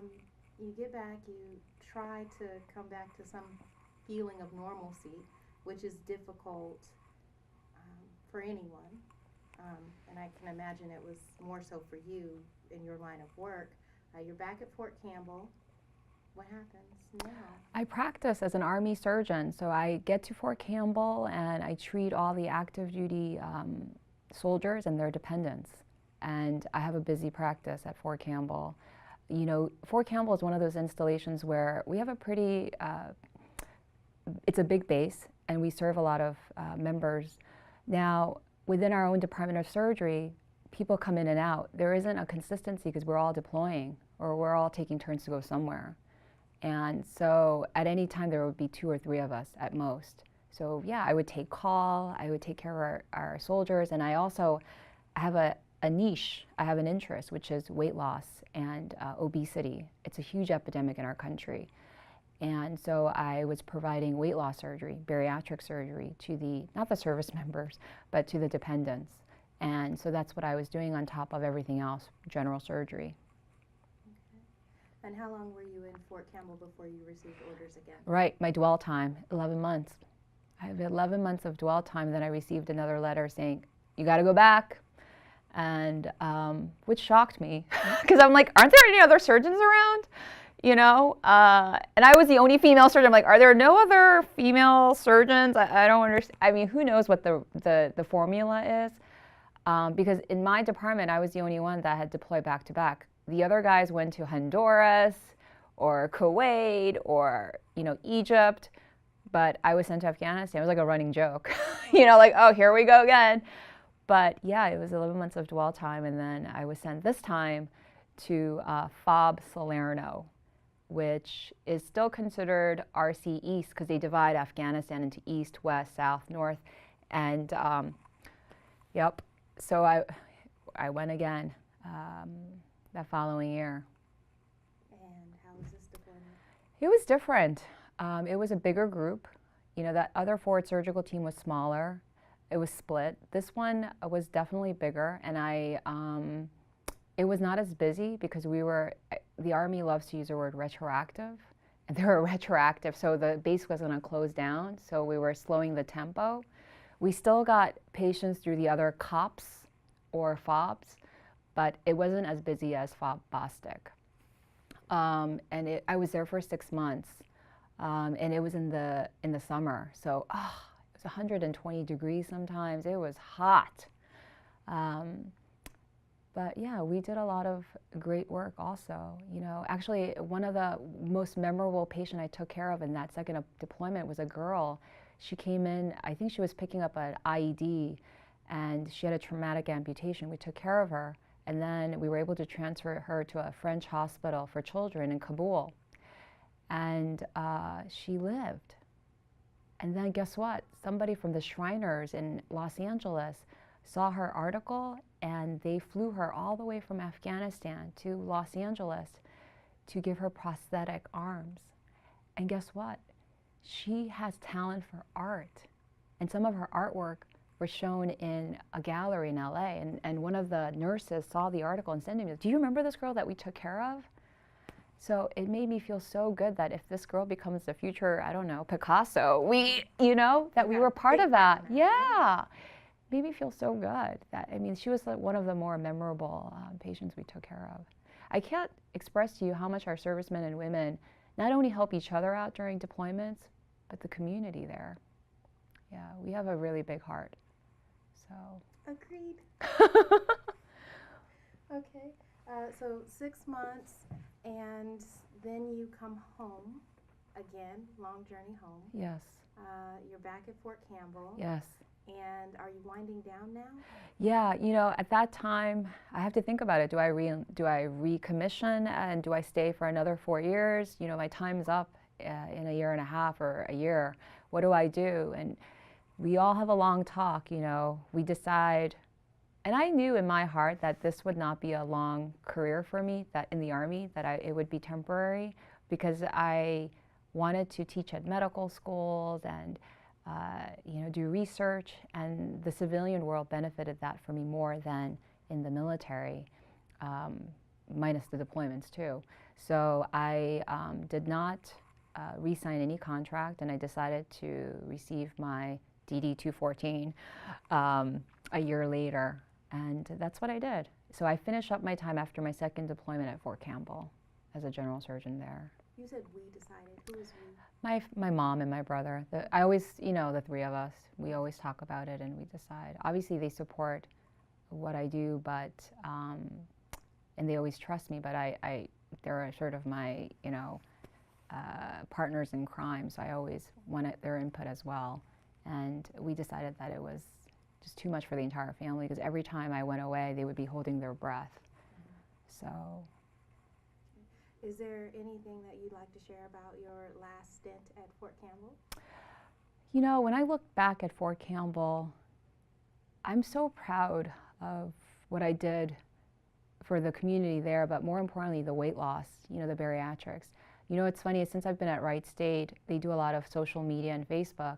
You get back, you try to come back to some feeling of normalcy, which is difficult for anyone. And I can imagine it was more so for you in your line of work. You're back at Fort Campbell. What happens now? I practice as an Army surgeon, so I get to Fort Campbell and I treat all the active duty soldiers and their dependents. And I have a busy practice at Fort Campbell. You know, Fort Campbell is one of those installations where we have a pretty, it's a big base, and we serve a lot of members. Now, within our own Department of Surgery, people come in and out. There isn't a consistency because we're all deploying, or we're all taking turns to go somewhere. And so at any time there would be 2 or 3 of us at most. So yeah, I would take call, I would take care of our soldiers, and I also have a niche, I have an interest, which is weight loss and obesity. It's a huge epidemic in our country. And so I was providing weight loss surgery, bariatric surgery to not the service members, but to the dependents. And so that's what I was doing on top of everything else, general surgery. Okay. And how long were you in Fort Campbell before you received orders again? Right, my dwell time, 11 months. I have 11 months of dwell time, then I received another letter saying, you gotta go back. And which shocked me, because I'm like, aren't there any other surgeons around? You know, and I was the only female surgeon. I'm like, are there no other female surgeons? I don't understand. I mean, who knows what the formula is? Because in my department, I was the only one that had deployed back to back. The other guys went to Honduras or Kuwait or, you know, Egypt, but I was sent to Afghanistan. It was like a running joke, you know, like, oh, here we go again. But yeah, it was 11 months of dwell time, and then I was sent this time to FOB Salerno, which is still considered RC East because they divide Afghanistan into East, West, South, North, and yep. So I went again that following year. And how was this deployment? It was different. It was a bigger group. You know, that other forward surgical team was smaller. It was split. This one was definitely bigger, and it was not as busy because the Army loves to use the word retroactive, and they were retroactive, so the base was going to close down, so we were slowing the tempo. We still got patients through the other COPs or FOBs, but it wasn't as busy as FOB Bostic. And I was there for 6 months, and it was in the summer, so it was 120 degrees sometimes. It was hot. But yeah, we did a lot of great work also. You know, actually, one of the most memorable patients I took care of in that second deployment was a girl. She came in, I think she was picking up an IED, and she had a traumatic amputation. We took care of her, and then we were able to transfer her to a French hospital for children in Kabul. And she lived. And then guess what? Somebody from the Shriners in Los Angeles saw her article, and they flew her all the way from Afghanistan to Los Angeles to give her prosthetic arms. And guess what? She has talent for art. And some of her artwork were shown in a gallery in LA. And one of the nurses saw the article and said to me, do you remember this girl that we took care of? So it made me feel so good that if this girl becomes the future, I don't know, Picasso, that we were part of that. Yeah. Made me feel so good. I mean, she was like one of the more memorable patients we took care of. I can't express to you how much our servicemen and women not only help each other out during deployments, but the community there. Yeah, we have a really big heart. So. Agreed. Okay, so 6 months, and then you come home again, long journey home. Yes. You're back at Fort Campbell. Yes. And are you winding down now? Yeah, you know, at that time, I have to think about it. Do I recommission, and do I stay for another 4 years? You know, my time's up in a year and a half or a year. What do I do? And we all have a long talk, you know. We decide, and I knew in my heart that this would not be a long career for me, that in the Army, that it would be temporary, because I wanted to teach at medical schools and you know, do research, and the civilian world benefited that for me more than in the military, minus the deployments too. So I did not re-sign any contract, and I decided to receive my DD-214 a year later, and that's what I did. So I finished up my time after my second deployment at Fort Campbell as a general surgeon there. You said we decided. Who was we? My mom and my brother. I always, you know, the three of us, we always talk about it and we decide. Obviously, they support what I do, but and they always trust me. But they're sort of my, you know, partners in crime. So I always wanted their input as well. And we decided that it was just too much for the entire family, because every time I went away, they would be holding their breath. So. Is there anything that you'd like to share about your last stint at Fort Campbell? You know, when I look back at Fort Campbell, I'm so proud of what I did for the community there, but more importantly, the weight loss, you know, the bariatrics. You know, it's funny, since I've been at Wright State, they do a lot of social media and Facebook.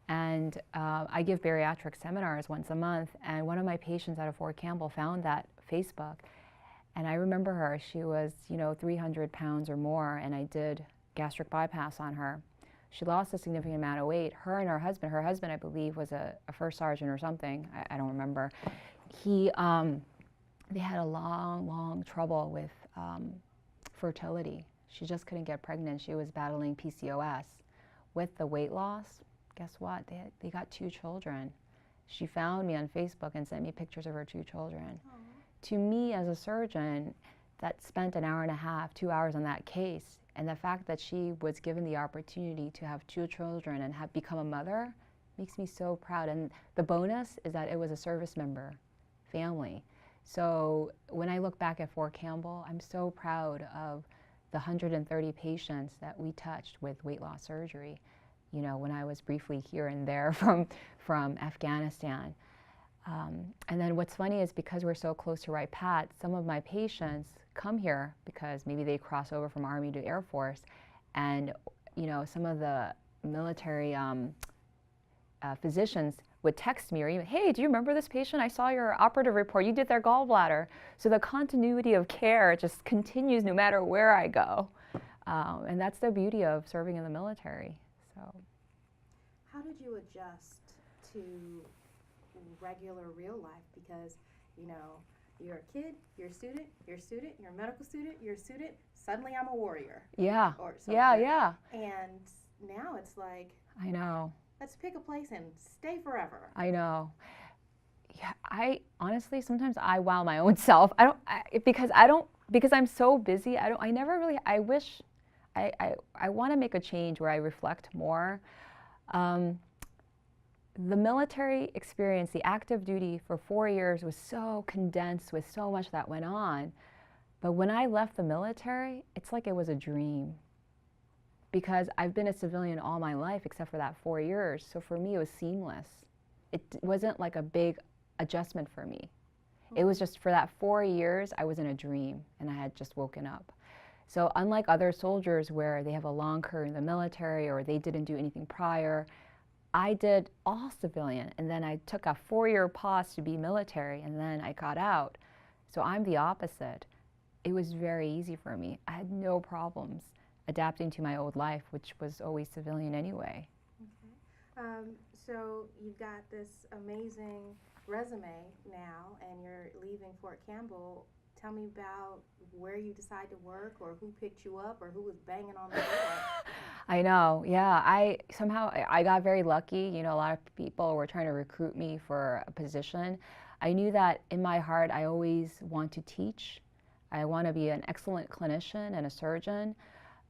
And I give bariatric seminars once a month. And one of my patients out of Fort Campbell found that Facebook. And I remember her. She was, 300 pounds or more, and I did gastric bypass on her. She lost a significant amount of weight. Her and her husband, I believe, was a first sergeant or something. I don't remember. They had a long trouble with fertility. She just couldn't get pregnant. She was battling PCOS. With the weight loss, guess what? They got 2 children. She found me on Facebook and sent me pictures of her 2 children. Aww. To me, as a surgeon that spent an hour and a half, 2 hours on that case, and the fact that she was given the opportunity to have 2 children and have become a mother makes me so proud. And the bonus is that it was a service member family. So when I look back at Fort Campbell, I'm so proud of the 130 patients that we touched with weight loss surgery, when I was briefly here and there from Afghanistan. And then what's funny is, because we're so close to Wright Pat, some of my patients come here because maybe they cross over from Army to Air Force, and some of the military physicians would text me or even, hey, do you remember this patient? I saw your operative report. You did their gallbladder. So the continuity of care just continues no matter where I go. And that's the beauty of serving in the military. So, how did you adjust to regular real life? Because, you're a kid, you're a student, you're a medical student, you're a student, suddenly I'm a warrior. Yeah. Or something. Yeah. And now it's like, I know. Let's pick a place and stay forever. I know. Yeah, I honestly, sometimes I wow my own self. Because I'm so busy. I wish, I want to make a change where I reflect more. The military experience, the active duty for 4 years was so condensed with so much that went on. But when I left the military, it's like it was a dream. Because I've been a civilian all my life except for that 4 years. So for me, it was seamless. It wasn't like a big adjustment for me. It was just, for that 4 years, I was in a dream and I had just woken up. So unlike other soldiers where they have a long career in the military or they didn't do anything prior, I did all civilian, and then I took a 4-year pause to be military, and then I got out. So I'm the opposite. It was very easy for me. I had no problems adapting to my old life, which was always civilian anyway. Okay. So you've got this amazing resume now, and you're leaving Fort Campbell. Tell me about where you decide to work, or who picked you up, or who was banging on the door. I know, yeah. I got very lucky. A lot of people were trying to recruit me for a position. I knew that in my heart I always want to teach. I want to be an excellent clinician and a surgeon.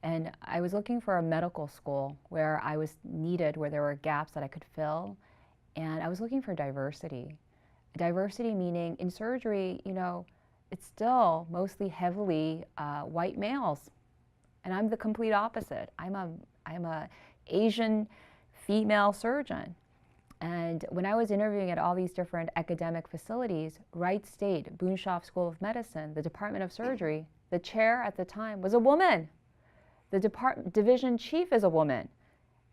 And I was looking for a medical school where I was needed, where there were gaps that I could fill. And I was looking for diversity. Diversity meaning in surgery, it's still mostly heavily white males. And I'm the complete opposite. I'm a Asian female surgeon. And when I was interviewing at all these different academic facilities, Wright State, Boonshoff School of Medicine, the Department of Surgery, the chair at the time was a woman. The division chief is a woman.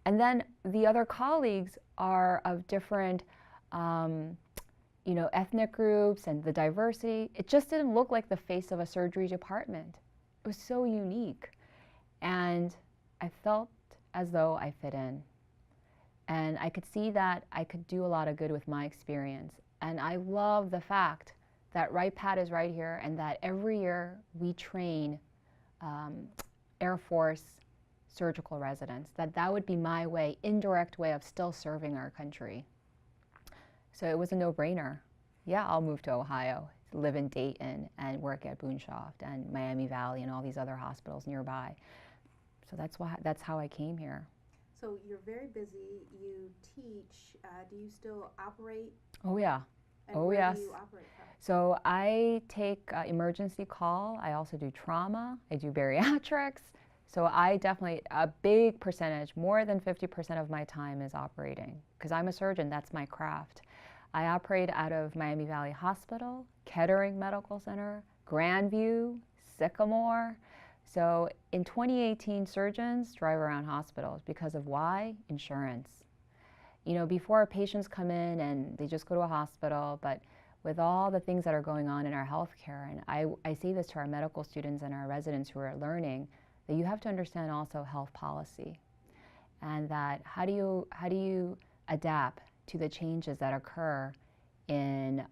And then the other colleagues are of different ethnic groups and the diversity. It just didn't look like the face of a surgery department. It was so unique. And I felt as though I fit in. And I could see that I could do a lot of good with my experience. And I love the fact that Wright Pat is right here, and that every year we train Air Force surgical residents, that would be my way, indirect way of still serving our country. So it was a no-brainer. Yeah, I'll move to Ohio, live in Dayton, and work at Boonshoff and Miami Valley and all these other hospitals nearby. So that's how I came here. So you're very busy. You teach. Do you still operate? Oh yeah. And oh where yes. do you operate from? So I take emergency call. I also do trauma. I do bariatrics. So I definitely, a big percentage, more than 50% of my time is operating. Because I'm a surgeon, that's my craft. I operate out of Miami Valley Hospital, Kettering Medical Center, Grandview, Sycamore. So in 2018, surgeons drive around hospitals because of why? Insurance. You know, before patients come in and they just go to a hospital, but with all the things that are going on in our healthcare, and I say this to our medical students and our residents who are learning, that you have to understand also health policy, and that how do you adapt to the changes that occur in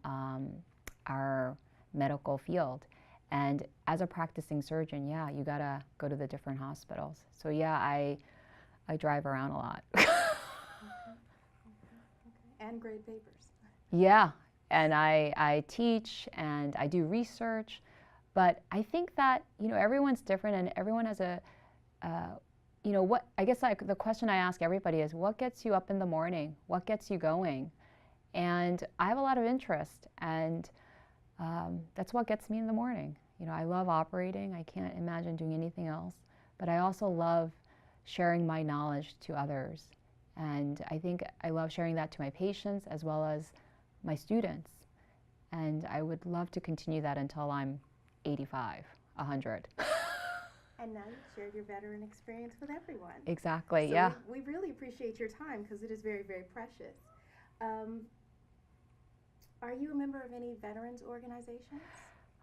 our medical field. And as a practicing surgeon, yeah, you gotta go to the different hospitals. So yeah, I drive around a lot. And grade papers. Yeah, and I teach and I do research, but I think that, you know, everyone's different and everyone has a, you know, what, I guess like the question I ask everybody is, what gets you up in the morning? What gets you going? And I have a lot of interest, and that's what gets me in the morning. You know, I love operating. I can't imagine doing anything else, but I also love sharing my knowledge to others. And I think I love sharing that to my patients as well as my students. And I would love to continue that until I'm 85, 100. And now you've shared your veteran experience with everyone. Exactly, So yeah. we really appreciate your time because it is very, very precious. Are you a member of any veterans organizations?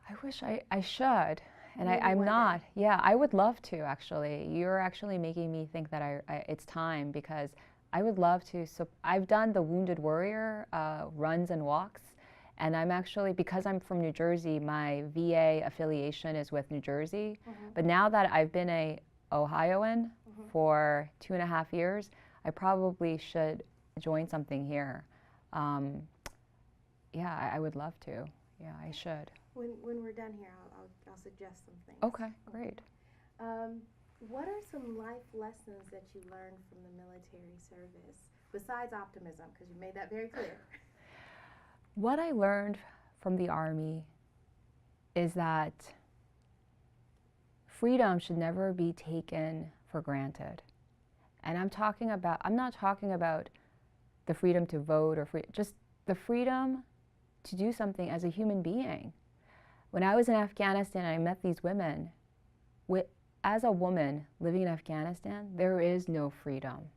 I wish I should, and Maybe I'm one not. day. Yeah, I would love to, actually. You're actually making me think that it's time, because I would love to. So I've done the Wounded Warrior runs and walks, and I'm actually, because I'm from New Jersey, my VA affiliation is with New Jersey. But now that I've been a Ohioan for 2.5 years, I probably should join something here. Yeah, I would love to. Yeah, I should. When we're done here, I'll suggest some things. Okay, great. What are some life lessons that you learned from the military service, besides optimism, because you made that very clear? What I learned from the Army is that freedom should never be taken for granted. And I'm not talking about the freedom to vote or just the freedom to do something as a human being. When I was in Afghanistan, I met these women. As a woman living in Afghanistan, there is no freedom.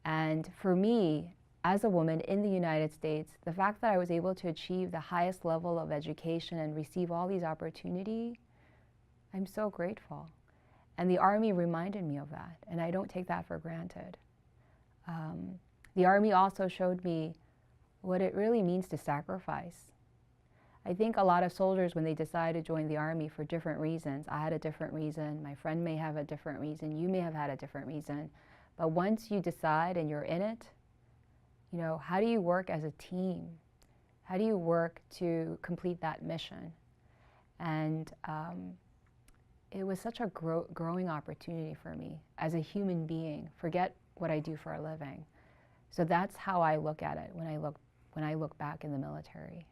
And for me, as a woman in the United States, the fact that I was able to achieve the highest level of education and receive all these opportunities, I'm so grateful. And the Army reminded me of that, and I don't take that for granted. The Army also showed me what it really means to sacrifice. I think a lot of soldiers, when they decide to join the Army for different reasons, I had a different reason, my friend may have a different reason, you may have had a different reason, but once you decide and you're in it, you know, how do you work as a team? How do you work to complete that mission? And it was such a growing opportunity for me as a human being. Forget what I do for a living. So that's how I look at it when I look back in the military.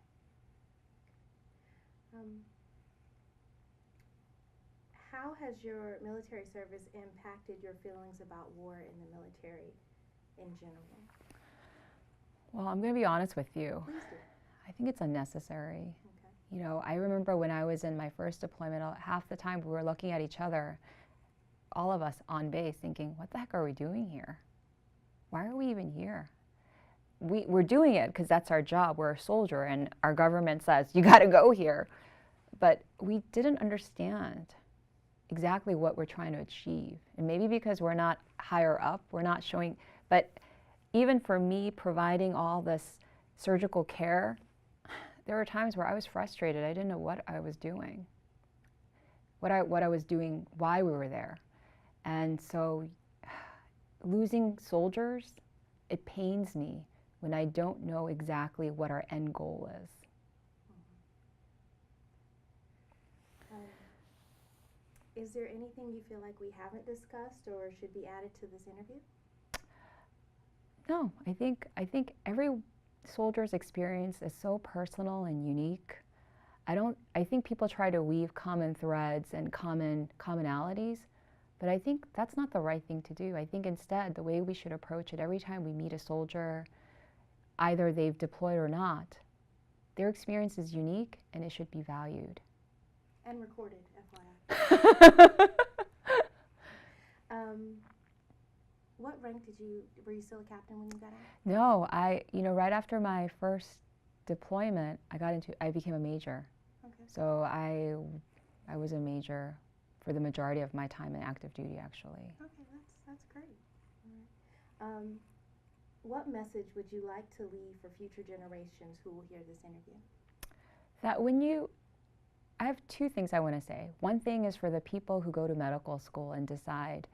How has your military service impacted your feelings about war in the military in general? Well, I'm going to be honest with you. Please do. I think it's unnecessary. Okay. You know, I remember when I was in my first deployment, half the time we were looking at each other, all of us on base, thinking, what the heck are we doing here? Why are we even here? We're doing it because that's our job. We're a soldier, and our government says, you got to go here. But we didn't understand exactly what we're trying to achieve. And maybe because we're not higher up, we're not showing, but even for me providing all this surgical care, there were times where I was frustrated. I didn't know what I was doing, what I was doing, why we were there. And so losing soldiers, it pains me when I don't know exactly what our end goal is. Is there anything you feel like we haven't discussed or should be added to this interview? No, I think every soldier's experience is so personal and unique. I think people try to weave common threads and commonalities, but I think that's not the right thing to do. I think instead the way we should approach it, every time we meet a soldier, either they've deployed or not, their experience is unique and it should be valued. And recorded, FYI. What rank were you still a captain when you got out? No, right after my first deployment, I became a major. Okay. So I was a major for the majority of my time in active duty, actually. Okay, that's great. All right. What message would you like to leave for future generations who will hear this interview? That I have two things I want to say. One thing is for the people who go to medical school and decide,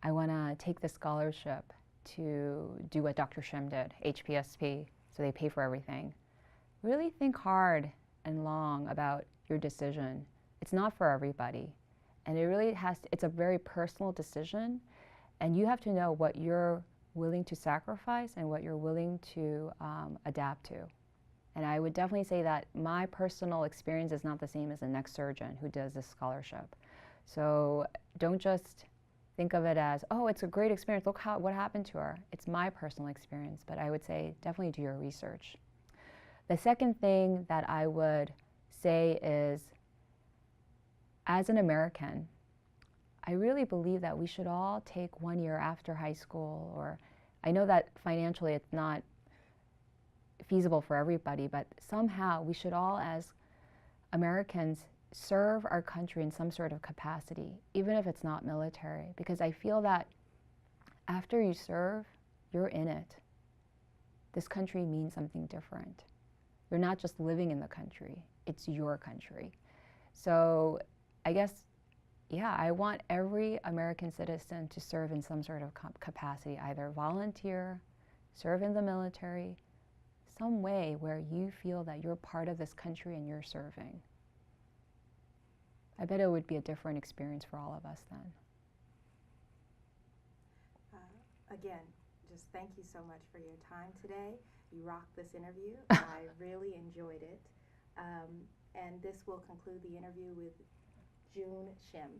I want to take the scholarship to do what Dr. Shim did, HPSP, so they pay for everything. Really think hard and long about your decision. It's not for everybody. And it really it's a very personal decision. And you have to know what you're willing to sacrifice and what you're willing to adapt to. And I would definitely say that my personal experience is not the same as the next surgeon who does this scholarship. So don't just think of it as, oh, it's a great experience, look what happened to her. It's my personal experience, but I would say definitely do your research. The second thing that I would say is, as an American, I really believe that we should all take 1 year after high school, or I know that financially it's not feasible for everybody, but somehow we should all, as Americans, serve our country in some sort of capacity, even if it's not military, because I feel that after you serve, you're in it. This country means something different. You're not just living in the country, it's your country. So I guess, yeah, I want every American citizen to serve in some sort of capacity, either volunteer, serve in the military, some way where you feel that you're part of this country and you're serving. I bet it would be a different experience for all of us then. Again, just thank you so much for your time today. You rocked this interview. I really enjoyed it. And this will conclude the interview with Joon Shim.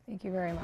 Thank you very much.